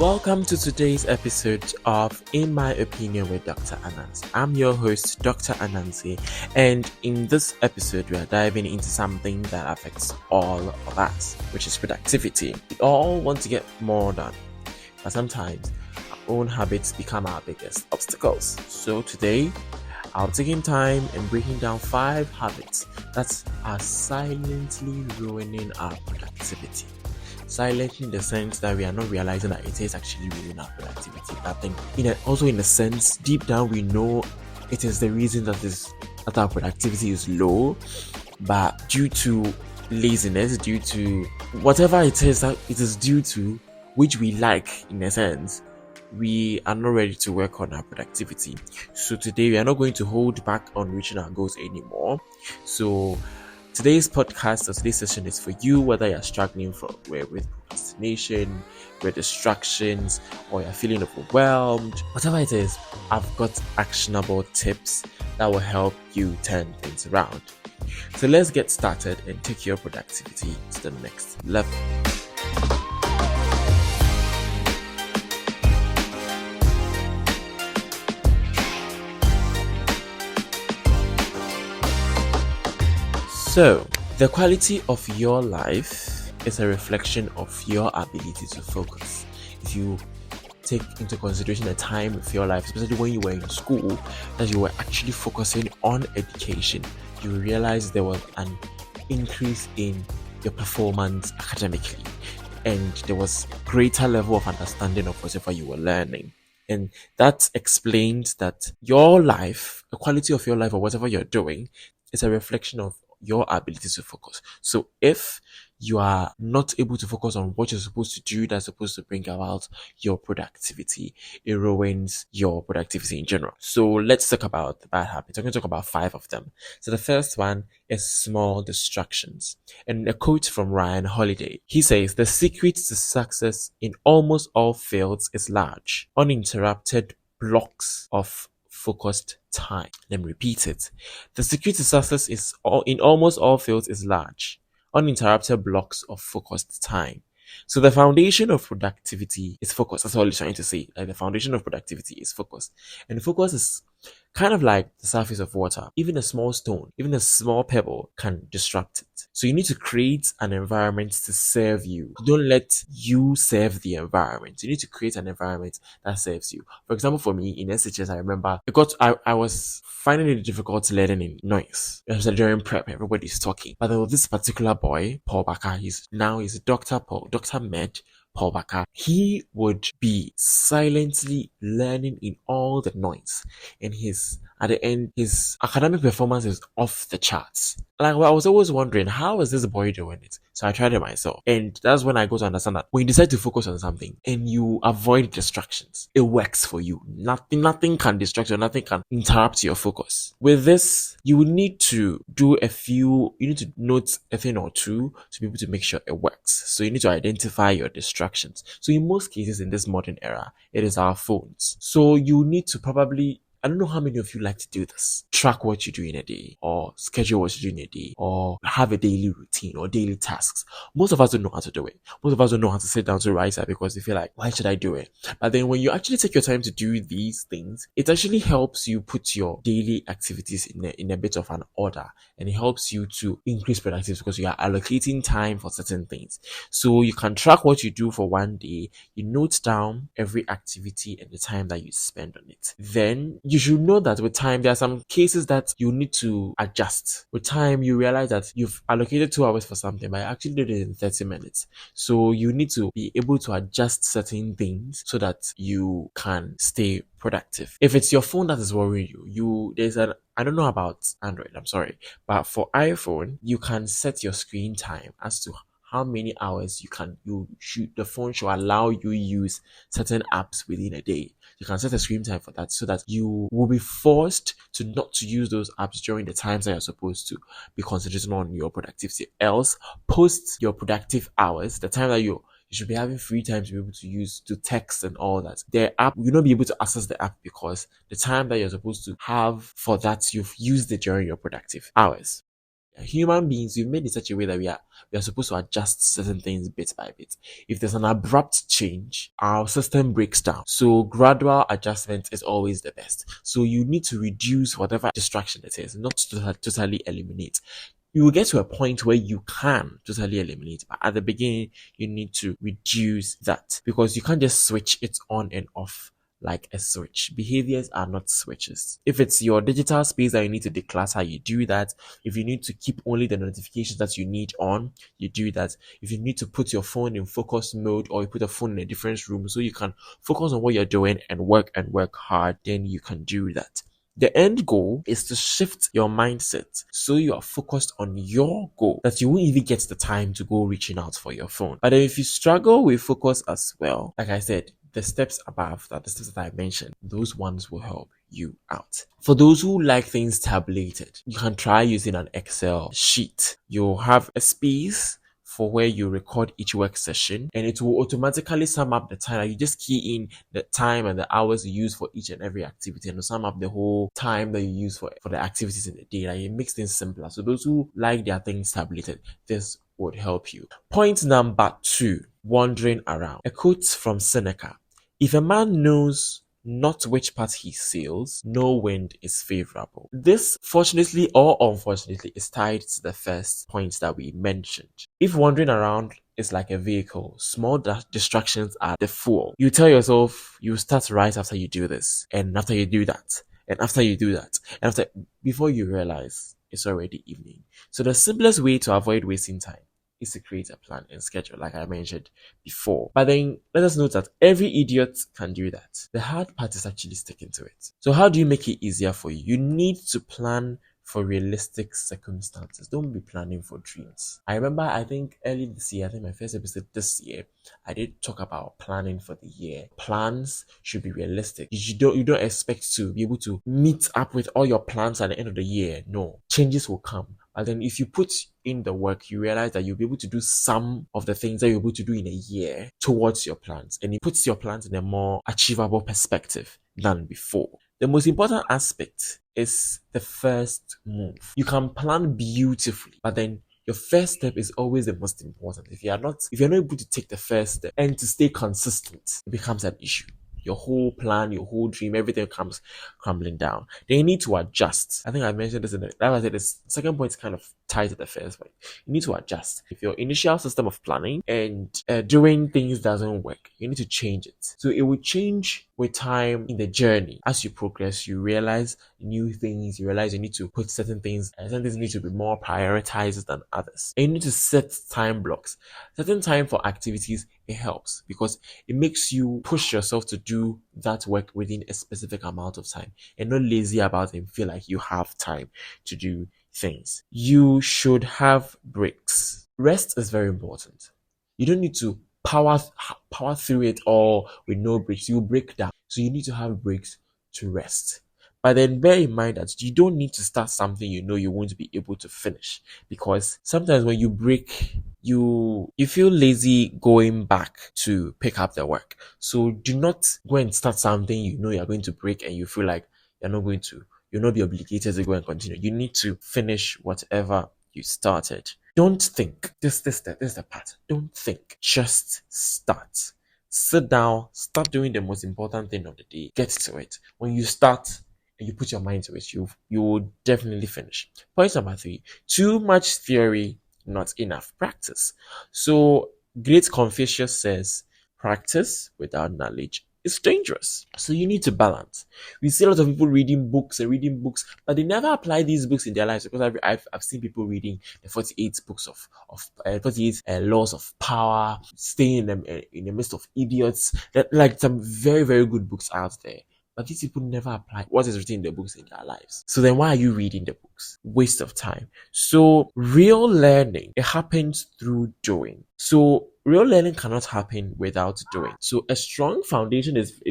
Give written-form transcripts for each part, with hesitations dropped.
Welcome to today's episode of In My Opinion with Dr. Anansi. I'm your host, Dr. Anansi, and in this episode, we are diving into something that affects all of us, which is productivity. We all want to get more done, but sometimes our own habits become our biggest obstacles. So today, I'll take in time and breaking down 5 habits that are silently ruining our productivity. Silently in the sense that we are not realizing that it is actually ruining our productivity. I think also in a sense, deep down we know it is the reason that our productivity is low, but due to laziness, due to whatever it is that it is due to, which we like in a sense, we are not ready to work on our productivity. So today we are not going to hold back on reaching our goals anymore. So today's podcast or today's session is for you, whether you're struggling with procrastination, with distractions, or you're feeling overwhelmed. Whatever it is, I've got actionable tips that will help you turn things around. So let's get started and take your productivity to the next level. So, the quality of your life is a reflection of your ability to focus. If you take into consideration the time of your life, especially when you were in school, that you were actually focusing on education, you realize there was an increase in your performance academically, and there was greater level of understanding of whatever you were learning. And that explains that your life, the quality of your life or whatever you're doing, is a reflection of your ability to focus. So if you are not able to focus on what you're supposed to do, that's supposed to bring about your productivity, it ruins your productivity in general. So let's talk about the bad habits. I'm going to talk about 5 of them. So the first one is small distractions. And a quote from Ryan Holiday. He says, "The secret to success in almost all fields is large, uninterrupted blocks of focused time." Let me repeat it. The secret to success in almost all fields is large, uninterrupted blocks of focused time. So the foundation of productivity is focus. That's all he's trying to say. Like the foundation of productivity is focus. And focus is kind of like the surface of water. Even a small stone, even a small pebble can disrupt it. So you need to create an environment to serve you. Don't let you serve the environment. You need to create an environment that serves you. For example, for me in SHS, I remember I was finding it difficult learning in noise. Especially during prep, everybody's talking. But there was this particular boy, Paul Baka. He's Dr. Med Paul Baka. He would be silently learning in all the noise, and at the end, his academic performance is off the charts. Like, I was always wondering, how is this boy doing it? So I tried it myself. And that's when I got to understand that when you decide to focus on something and you avoid distractions, it works for you. Nothing can distract you, nothing can interrupt your focus. With this, you will need to you need to note a thing or two to be able to make sure it works. So you need to identify your distractions. So in most cases in this modern era, it is our phones. So you need to I don't know how many of you like to do this. Track what you do in a day, or schedule what you do in a day, or have a daily routine or daily tasks. Most of us don't know how to do it. Most of us don't know how to sit down to write it because they feel like, why should I do it? But then when you actually take your time to do these things, it actually helps you put your daily activities in a bit of an order, and it helps you to increase productivity because you are allocating time for certain things. So you can track what you do for one day. You note down every activity and the time that you spend on it. Then you should know that with time, there are some cases that you need to adjust. With time, you realize that you've allocated 2 hours for something, but I actually did it in 30 minutes. So you need to be able to adjust certain things so that you can stay productive. If it's your phone that is worrying you, I don't know about Android, I'm sorry, but for iPhone, you can set your screen time as to how many hours the phone should allow you use certain apps within a day. You can set a screen time for that so that you will be forced to not to use those apps during the times that you're supposed to be concentrating on your productivity. Else, post your productive hours, the time that you should be having free time to be able to use to text and all that. The app, you'll not be able to access the app because the time that you're supposed to have for that, you've used it during your productive hours. Human beings, we've made in such a way that we are supposed to adjust certain things bit by bit. If there's an abrupt change, our system breaks down. So gradual adjustment is always the best. So you need to reduce whatever distraction it is, not to totally eliminate. You will get to a point where you can totally eliminate, but at the beginning, you need to reduce that because you can't just switch it on and off like a switch. Behaviors are not switches. If it's your digital space that you need to declutter, you do that. If you need to keep only the notifications that you need on, you do that. If you need to put your phone in focus mode or you put a phone in a different room so you can focus on what you're doing and work hard, then you can do that. The end goal is to shift your mindset so you are focused on your goal that you won't even get the time to go reaching out for your phone. But if you struggle with focus as well, like I said, the steps above that, the steps that I mentioned, those ones will help you out. For those who like things tabulated, you can try using an Excel sheet. You'll have a space for where you record each work session and it will automatically sum up the time. You just key in the time and the hours you use for each and every activity and it'll sum up the whole time that you use for the activities in the day. Like, it makes things simpler. So those who like their things tabulated, this would help you. Point number 2, wandering around. A quote from Seneca: "If a man knows not which path he sails, no wind is favorable." This, fortunately or unfortunately, is tied to the first point that we mentioned. If wandering around is like a vehicle, small distractions are the fuel. You tell yourself you start right after you do this, and after you do that, and after you do that, and after, before you realize it's already evening. So the simplest way to avoid wasting time is to create a plan and schedule, like I mentioned before. But then let us note that every idiot can do that. The hard part is actually sticking to it. So how do you make it easier for you? You need to plan for realistic circumstances. Don't be planning for dreams. I remember, I think early this year, I think my first episode this year, I did talk about planning for the year. Plans should be realistic. You don't expect to be able to meet up with all your plans at the end of the year. No, changes will come. And then if you put in the work, you realize that you'll be able to do some of the things that you're able to do in a year towards your plans. And it puts your plans in a more achievable perspective than before. The most important aspect is the first move. You can plan beautifully, but then your first step is always the most important. If you're not able to take the first step and to stay consistent, it becomes an issue. Your whole plan, your whole dream, everything comes crumbling down. Then you need to adjust. I think I mentioned this like I said, this second point is kind of tied to the first point. You need to adjust. If your initial system of planning and doing things doesn't work, you need to change it. So it will change with time in the journey. As you progress, you realize new things. You realize you need to put certain things need to be more prioritized than others. And you need to set time blocks. Certain time for activities, it helps because it makes you push yourself to do that work within a specific amount of time and not lazy about it and feel like you have time to do things. You should have breaks. Rest is very important. You don't need to power through it all with no breaks. You break down. So you need to have breaks to rest. But then bear in mind that you don't need to start something you know you won't be able to finish, because sometimes when you break, you feel lazy going back to pick up the work. So do not go and start something you know you're going to break and you feel like you'll not be obligated to go and continue. You need to finish whatever you started. Don't think. This is the part. Don't think. Just start. Sit down. Start doing the most important thing of the day. Get to it. When you start and you put your mind to it, you will definitely finish. Point number 3. Too much theory, not enough practice. So great Confucius says, practice without knowledge is dangerous. So you need to balance. We see a lot of people reading books, but they never apply these books in their lives, because I've seen people reading the 48 books of 48 laws of power, staying in the midst of idiots. Like some very, very good books out there. But these people never apply what is written in the books in their lives. So then why are you reading the books? Waste of time. So real learning, it happens through doing. So real learning cannot happen without doing. So a strong foundation is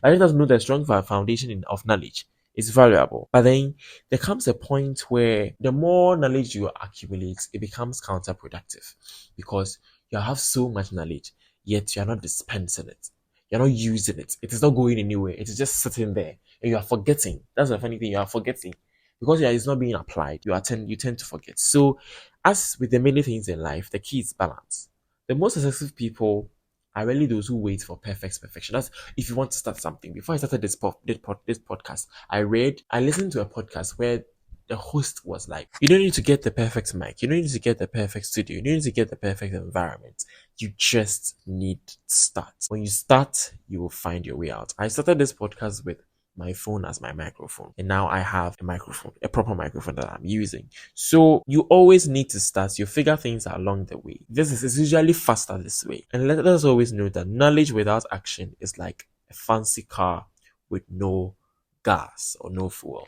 let us know that a strong foundation of knowledge is valuable. But then there comes a point where the more knowledge you accumulate, it becomes counterproductive, because you have so much knowledge, yet you're not dispensing it. You're not using it. It is not going anywhere. It is just sitting there. And you are forgetting. That's the funny thing. You are forgetting. because yeah, it's not being applied, you tend to forget. So, as with the many things in life, the key is balance. The most successful people are really those who wait for perfection. That's if you want to start something. Before I started this podcast, I listened to a podcast where the host was like, you don't need to get the perfect mic, you don't need to get the perfect studio, you don't need to get the perfect environment. You just need to start. When you start, you will find your way out. I started this podcast with my phone as my microphone, and now I have a microphone, a proper microphone that I'm using. So you always need to start. You figure things out along the way. This is usually faster this way. And let us always know that knowledge without action is like a fancy car with no gas or no fuel.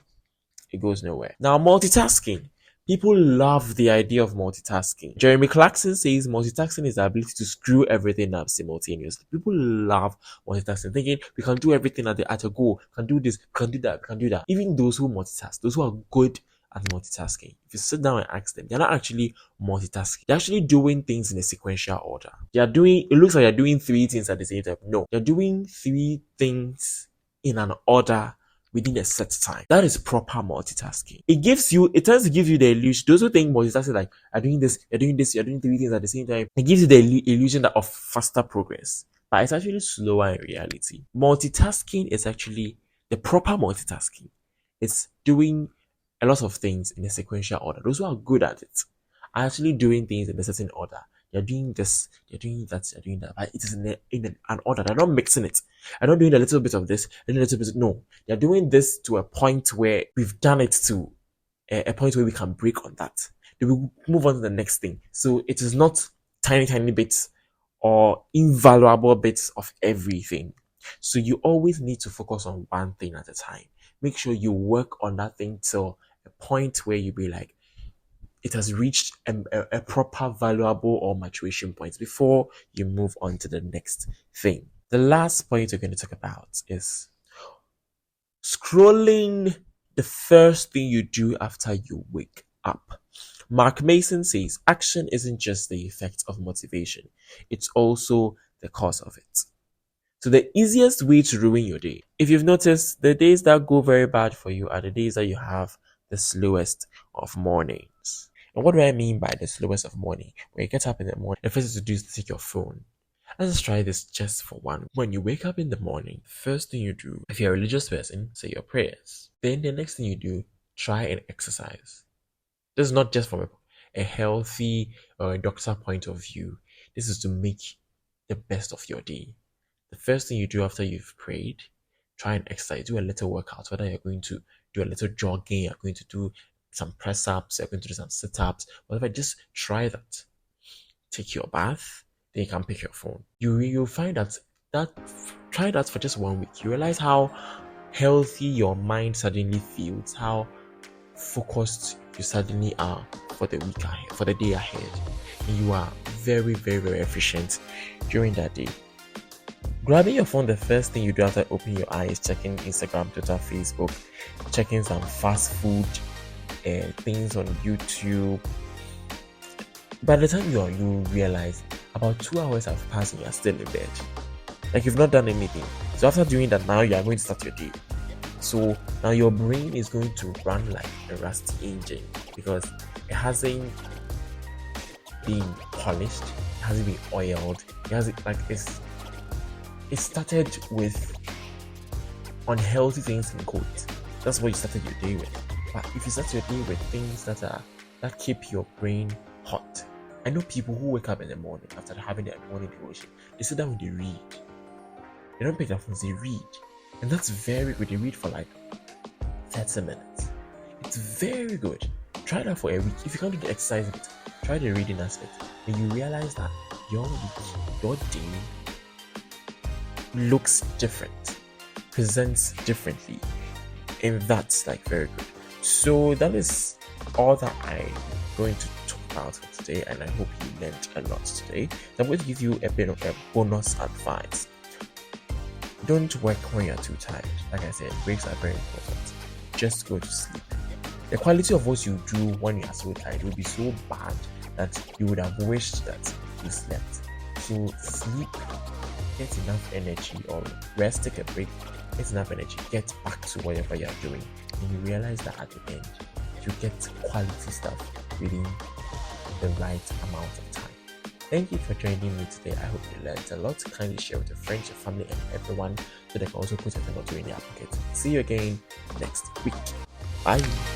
It goes nowhere. Now, multitasking. People love the idea of multitasking. Jeremy Clarkson says multitasking is the ability to screw everything up simultaneously. People love multitasking, thinking we can do everything at a go. We can do this, we can do that, we can do that. Even those who multitask, those who are good at multitasking, if you sit down and ask them, they're not actually multitasking. They're actually doing things in a sequential order. It looks like they're doing three things at the same time. No, they're doing three things in an order within a set time. That is proper multitasking. It tends to give you the illusion. Those who think multitasking like are doing this, you're doing this, you're doing three things at the same time. It gives you the illusion of faster progress, but it's actually slower in reality. Multitasking is actually the proper multitasking. It's doing a lot of things in a sequential order. Those who are good at it are actually doing things in a certain order. You're doing this, you're doing that, you're doing that. But it is in an order. They're not mixing it. They're not doing a little bit of this, and a little bit. No, they're doing this to a point where we've done it to a point where we can break on that. Then we move on to the next thing. So it is not tiny bits or invaluable bits of everything. So you always need to focus on one thing at a time. Make sure you work on that thing till a point where you be like, it has reached a proper valuable or maturation point before you move on to the next thing. The last point we're going to talk about is scrolling the first thing you do after you wake up. Mark Mason says action isn't just the effect of motivation, it's also the cause of it. So the easiest way to ruin your day, if you've noticed, the days that go very bad for you are the days that you have the slowest of mornings. And what do I mean by the slowest of morning? When you get up in the morning, the first thing to do is to take your phone. Let's try this just for one. When you wake up in the morning, first thing you do, if you're a religious person, say your prayers. Then the next thing you do, try and exercise. This is not just from a healthy or a doctor point of view. This is to make the best of your day. The first thing you do after you've prayed, try and exercise. Do a little workout, whether you're going to do a little jogging, you're going to do some press-ups, you're going to do some sit-ups, whatever, just try that. Take your bath, then you can pick your phone. You'll find that try that for just 1 week. You realize how healthy your mind suddenly feels, how focused you suddenly are for the week ahead, for the day ahead. And you are very, very, very efficient during that day. Grabbing your phone, the first thing you do after opening your eyes, checking Instagram, Twitter, Facebook, checking some fast food things on YouTube. By the time you realize about 2 hours have passed and you're still in bed. Like you've not done anything. So after doing that, now you are going to start your day. So now your brain is going to run like a rusty engine because it hasn't been polished, it hasn't been oiled, it started with unhealthy things in quotes. That's what you started your day with. But if you start your day with things that keep your brain hot. I know people who wake up in the morning after having their morning devotion. They sit down and they read. They don't pick their phones, they read. And that's very good. They read for like 30 minutes. It's very good. Try that for a week. If you can't do the exercise bit, try the reading aspect. And you realize that your week, your day looks different, presents differently. And that's like very good. So that is all that I'm going to talk about for today, and I hope you learned a lot today. So I'm going to give you a bit of a bonus advice. Don't work when you're too tired. Like I said, breaks are very important. Just go to sleep. The quality of what you do when you're so tired will be so bad that you would have wished that you slept. So sleep, get enough energy, or rest, take a break, Get enough energy, get back to whatever you're doing, and you realize that at the end, you get quality stuff within the right amount of time. Thank you for joining me today. I hope you learned a lot. Kindly share with your friends, your family, and everyone so they can also put a thing or two in their pocket. See you again next week. Bye.